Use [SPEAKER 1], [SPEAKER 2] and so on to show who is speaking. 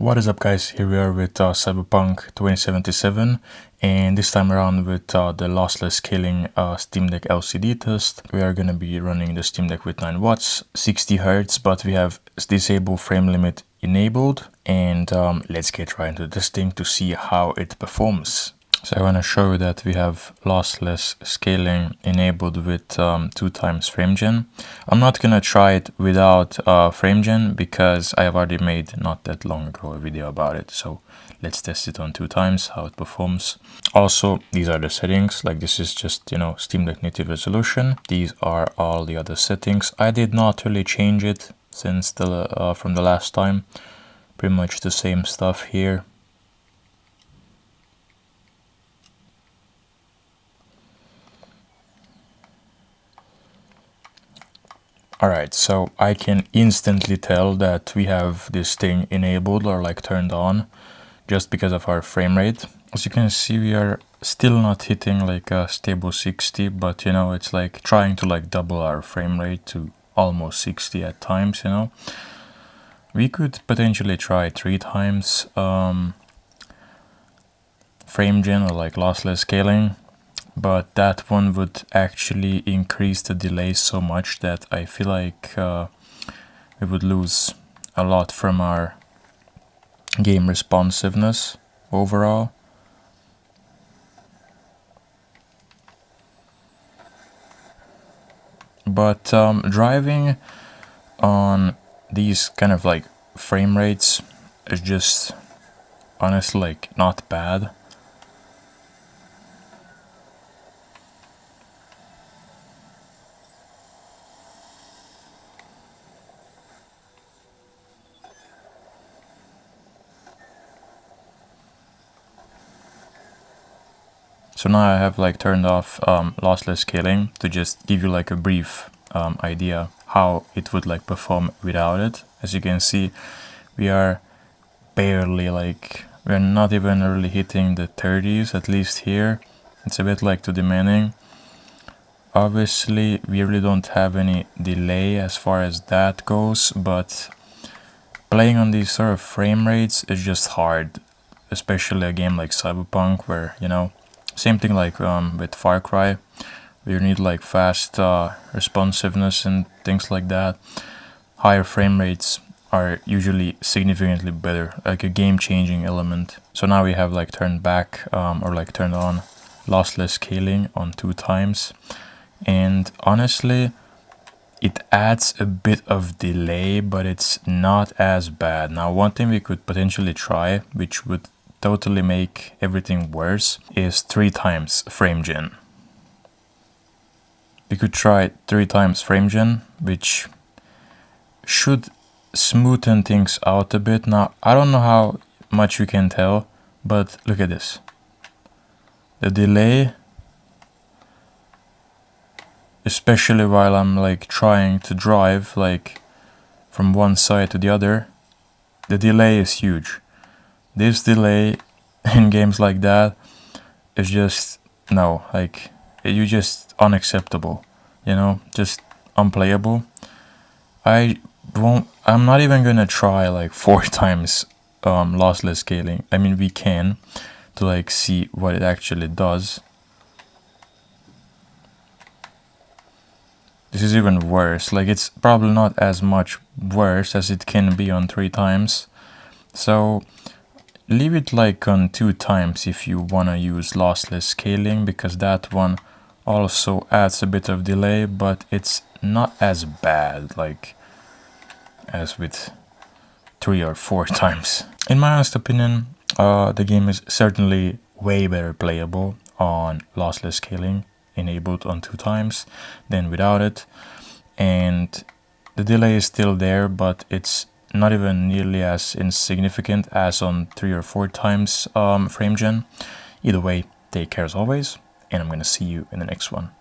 [SPEAKER 1] What is up, guys? Here we are with Cyberpunk 2077, and this time around with the Lossless Scaling SteamDeck LCD test. We are going to be running the Steam Deck with 9 watts, 60 Hz, but we have disable frame limit enabled, and let's get right into this thing to see how it performs. So I want to show you that we have lossless scaling enabled with 2x frame gen. I'm not going to try it without frame gen because I have already made not that long ago a video about it. So let's test it on 2x, how it performs. Also, these are the settings. Like, this is just, Steam Deck native resolution. These are all the other settings. I did not really change it since from the last time. Pretty much the same stuff here. Alright, so I can instantly tell that we have this thing enabled or like turned on just because of our frame rate. As you can see, we are still not hitting like a stable 60, but it's like trying to like double our frame rate to almost 60 at times, We could potentially try 3x frame gen or like lossless scaling. But that one would actually increase the delay so much that I feel like we would lose a lot from our game responsiveness overall. But driving on these kind of like frame rates is just honestly like not bad. So now I have like turned off lossless scaling to just give you like a brief idea how it would like perform without it. As you can see, we are barely like, we're not even really hitting the 30s, at least here. It's a bit like too demanding. Obviously, we really don't have any delay as far as that goes, but playing on these sort of frame rates is just hard, especially a game like Cyberpunk where, same thing like with Far Cry, where you need like fast responsiveness and things like that. Higher frame rates are usually significantly better, like a game-changing element. So now we have like turned back or like turned on lossless scaling on 2x, and honestly it adds a bit of delay, but it's not as bad. Now, one thing we could potentially try, which would totally make everything worse, is 3x frame gen. We could try 3x frame gen, which should smoothen things out a bit. Now, I don't know how much you can tell, but look at this. The delay, especially while I'm like trying to drive like from one side to the other, the delay is huge. This delay in games like that is just, no, like, you just unacceptable, just unplayable. I'm not even gonna try like 4x lossless scaling. I mean, we can, to like see what it actually does. This is even worse. Like, it's probably not as much worse as it can be on 3x. So leave it like on 2x if you want to use lossless scaling, because that one also adds a bit of delay, but it's not as bad like as with 3 or 4x. In my honest opinion, the game is certainly way better playable on lossless scaling enabled on 2x than without it, and the delay is still there, but it's not even nearly as insignificant as on 3 or 4x frame gen. Either way, take care as always, and I'm gonna see you in the next one.